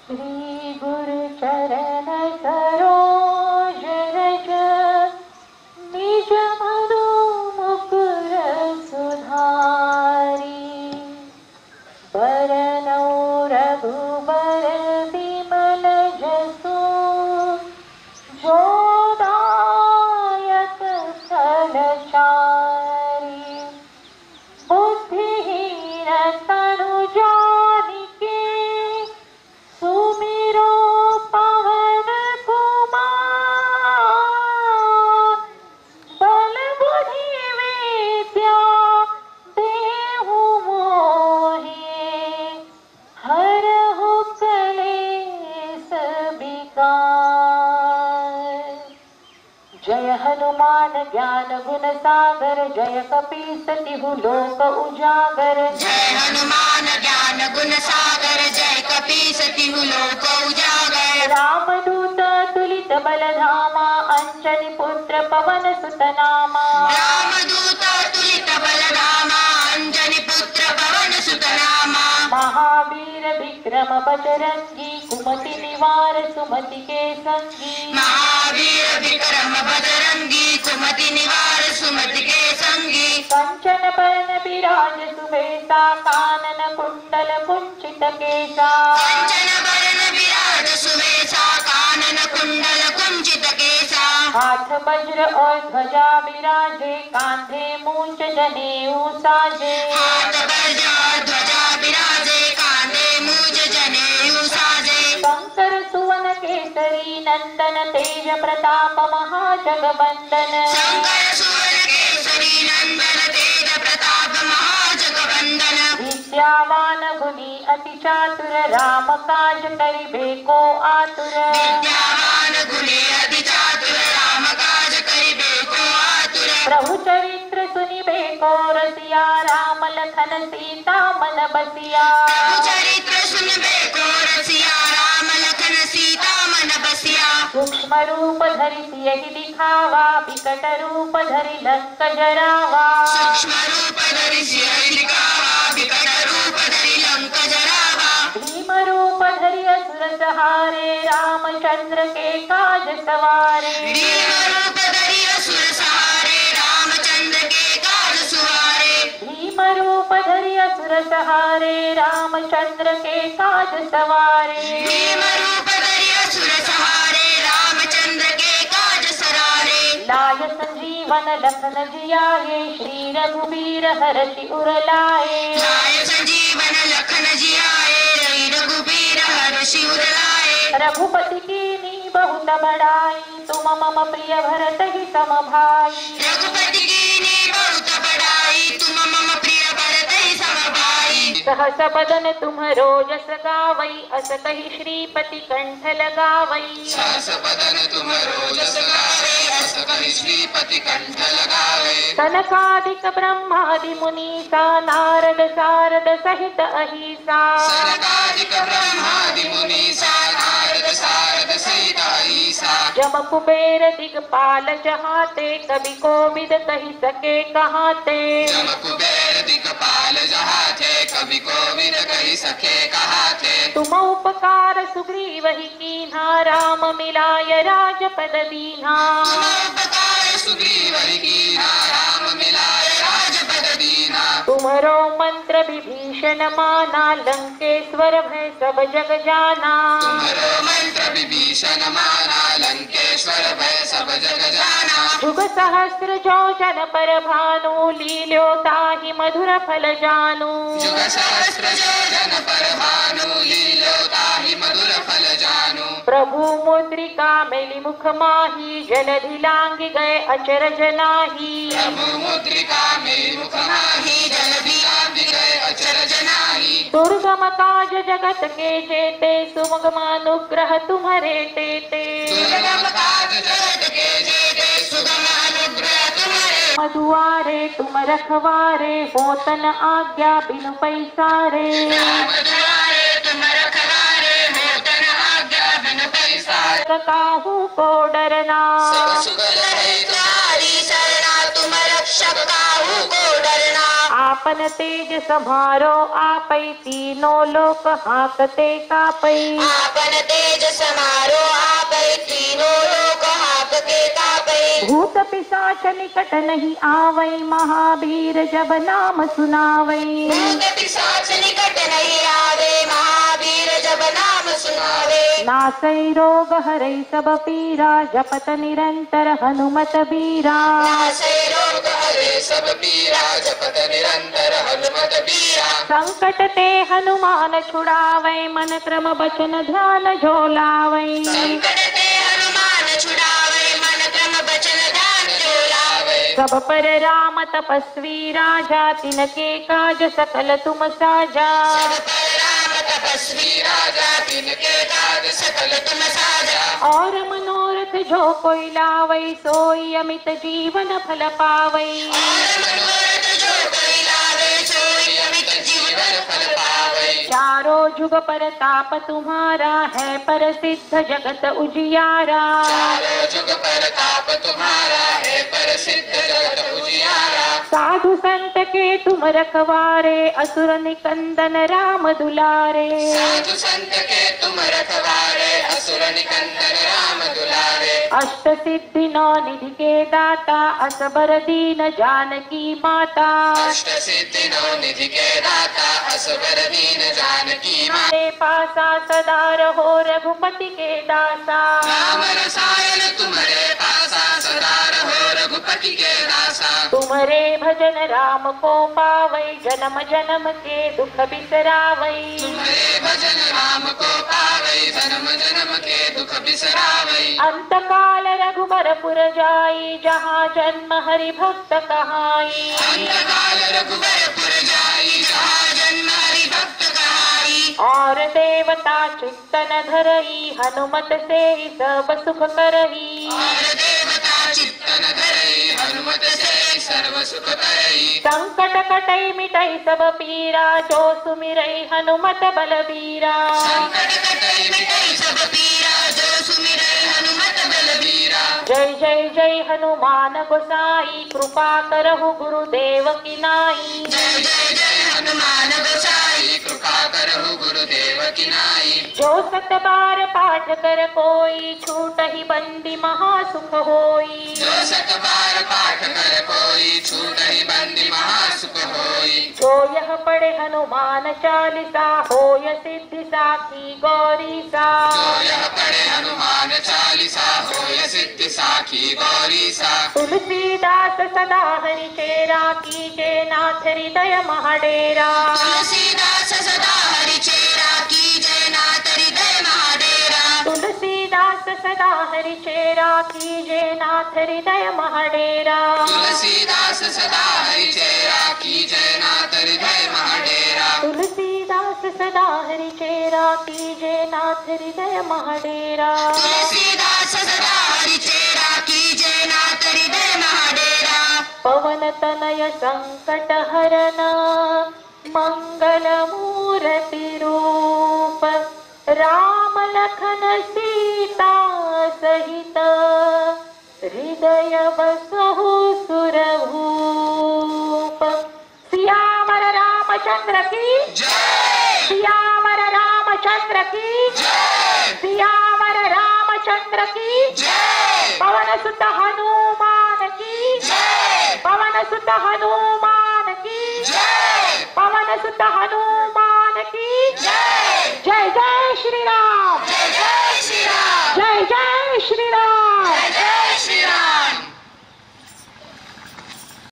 श्री गुरु चरण सरोज रज निज मधु मुकुर सुधारी बरनौ रघुबर विमल जसु जो दायक फलचारी बुद्धिहीन तनु जानिके सुमिरो पवन कुमार बल बुद्धि विद्या देहु मोहि हरहु कलेस विकार। जय हनुमान ज्ञान गुण सागर जय कपीस तिहु लोक उजागर। जय हनुमान ज्ञान गुण सागर जय कपीस तिहु लोक उजागर। रामदूत तुलित बलधामा अंजनी पुत्र पवन सुत नामा। रामदूत तुलित बलधामा अंजनी पुत्र पवन सुत नामा। महावीर विक्रम बजरंगी कुमति निवार सुमति के संगी। महावीर विक्रम बजरंगी कुमति निवार सुमति के संगी। कंचन बरन विराज सुबेसा कानन कुंडल कुंचित केसा। कंचन बरन विराज सुबेसा कानन कुंडल कुंचित केसा। हाथ वज्र और ध्वजा विराजे कांधे मूंज जनेऊ साजे। हाथ वज्र ध्वजा विराजे कांधे मूज जनेऊ साजे। शंकर सुवन केसरी नंदन तेज प्रताप महाजगवंदन। शंकर सुवन केसरी नंदन तेज प्रताप महाजगवंदन। विद्यावान गुणी अति चातुर राम काज करिबे को आतुर। विद्यावान गुणी अति चातुर राम काज करिबे को आतुर। प्रभु चरित्र सुनिबे को रसिया राम लखन सीता मन बसिया। प्रभु चरित्र सुनबे को रसिया राम लखन सीता मन बसिया। सूक्ष्म रूप धरि सियहि दिखावा विकट रूप धरि लंक जरावा। सूक्ष्म रूप धरि सियहि दिखावा विकट रूप धरि लंक जरावा। भीम रूप धरि असुर सहारे रामचंद्र के काज सवारे। भीम रूप धरि असुर सहारे रामचंद्र के काज सवारे। भीम रूप धरि असुर सहारे रामचंद्र के काज सवारे। भीम रूप धरि असुर सहारे रामचंद्र के काज सवारे। लाय संजीवन लखन जियाए श्री रघुवीर हरषि उर लाए। लाय संजीवन लखन जियाए रघुबीर हर्षि उर लाए। रघुपति कीनी बहुत बड़ाई तुम मम प्रिय भरत ही सम भाई। रघुपति कीनी बहुत बड़ाई तुम मम प्रिय भरत ही सम भाई। सहस बदन तुम्हरो जस गावई अस कहि श्रीपति कंठ लगावई। सहस बदन तुमरो जस गावे अस कहि श्रीपति कंठ लगावे। सनकादिक ब्रह्मादि मुनीसा नारद सारद सहित अहिसा। सनकादिक ब्रह्मादि मुनीसा नारद सारद सहित अहिसा। जम कुबेर दिगपाल जहाते कवि कोविद कहि सके कहाते। जम कुबेर दिगपाल जहाते कवि कोविद कहि सके कहाते। तुम उपकार सुग्रीव ही कीन्हा राम मिलाय राजपद दीन्हा। तुम उपकार सुग्रीव ही कीन्हा राम मिलाय राजपद दीन्हा। तुम्हरो मंत्र विभीषण माना लंकेश्वर भय सब जग जाना। तुम्हरो मंत्र विभीषण माना लंकेश्वर भय सब जग जाना। जुग सहस्र जो जन पर भानु लील्यो ताहि मधुर फल जानू। जुग सहस्र जो जन पर भानु लील्यो ताहि मधुर फल जानू। प्रभु मुद्रिका मेलि मुख माही जलधि लांघि गए अचरज नाहि। प्रभु मुद्रिका मेलि मुख माही जलधि लांघि गए अचरज नाहि। दुर्गम काज जगत के जेते सुगम अनुग्रह तुम्हरे तेते। दुर्गम काज जगत के जेते सुगम अनुग्रह तुम्हारे। मधुआरे तुम रखवारे होतन आज्ञा बिनु पैसारे। राम दुआरे तुम रखवारे होतन आज्ञा बिनु पैसारे। काहू को डरना सब सुख लहे तुम्हारी शरणा तुम रक्षक काहू को डरना। आप आपन तेज समारो आपै तीनों लोक हाकते कापै आपन तेज समारो आपै तीनों लोक हाकते कापै भूत पिशाच निकट नहीं आवै महावीर जब नाम सुनावै भूत पिशाच निकट नहीं आवे महावीर जब नाम सुनावे नासै रोग हरै सब पीरा जपत निरंतर हनुमत बीरा नासै रोग हरे सब पीरा जपत निरंतर हनुमत बीरा संकट ते हनुमान छुड़ावै मन क्रम बचन ध्यान झोलावै संकट ते हनुमान छुड़ावे मन क्रम बचन ध्यान झोलावे सब पर राम तपस्वी राजा तिनके काज सकल तुम साजा सब पर राम तपस्वी राजा तिनके काज सकल तुम साजा और मनोरथ जो कोई लावै सोई अमित जीवन फल पावै और मनोरथ जो कोई लावे सोई अमित जीवन फल पावे चारों जुग परताप तुम्हारा है प्रसिद्ध जगत उजियारा चारों जुग परताप तुम्हारा है प्रसिद्ध जगत उजियारा साधु संत के तुम रखवारे असुर निकंदन राम दुलारे साधु संत के तुम रखवारे असुर निकंदन राम दुलारे अष्ट सिद्धि नौ निधि के दाता असबर दीन जानकी माता अष्ट सिद्धि नौ निधि के दाता असबर दीन जानकी मां तेरे पासा सदा रहो रघुपति के दासा राम रसायन तुम्हारे पासा सदा रहो रघुपति के दासा तुम्हारे भजन राम को पावै जन्म जन्म के दुख बिसरावै तुम्हारे भजन राम को पावै जन्म जन्म के दुख बिसरावै अंत काल रघुबरपुर जाई जहाँ जन्म हरि भक्त कहाई अंतकाल रघुबरपुर जाई जहाँ जन्म हरि भक्त कहाई और देवता चित्तन धरई हनुमत से सब सुख करही और देवता चित्तन धरई हनुमत से सर्व सुख करई संकट कटई मिटई सब पीरा जो सुमिरई हनुमत बलबीरा संकट कटई मिटई सब पीरा जो सुमिरै हनुमत बलबीरा जय जय जय हनुमान गोसाई कृपा करहु गुरुदेव की नाई जय जय जय हनुमान गोसाई कृपा करहु गुरुदेव की नाई जो सत बार पाठ कर कोई छूट ही बंदी महासुख होई जो सत बार पाठ कर कोई छूट ही बंदी महासुख होई जो यह पढ़े हनुमान चालीसा होय सिद्धि साखी गौरी सा जो यह पढ़े हनुमान चालीसा होय सिद्धि साखी गौरी सा तुलसीदास सदा हरि चेरा कीजे नाथ हृदय महाडेरा तुलसीदास सदा हरि चेरा की जय नाथ हृदय महाडेरा तुलसीदास सदा हरि चेरा कीजे नाथ हृदय महाडेरा तुलसीदास सदा हरि चेरा की जय नाथ हृदय महाडेरा तुलसीदास सदा हरि चेरा कीजे नाथ हृदय महाडेरा तुलसीदास सदा हरि चेरा की जय नाथ हृदय महाडेरा पवन तनय संकट हरन मंगल मूर्ति रूप राम लखन सीता सहित हृदय बसहु सुरभूप सियावर रामचंद्र की जय सियावर रामचंद्र की जय सियावर रामचंद्र की जय पवन सुत हनुमान की जय पवन सुत हनुमान की जय पवन सुत हनुमान की जय जय जय श्री राम जय जय श्री राम जय जय श्री राम।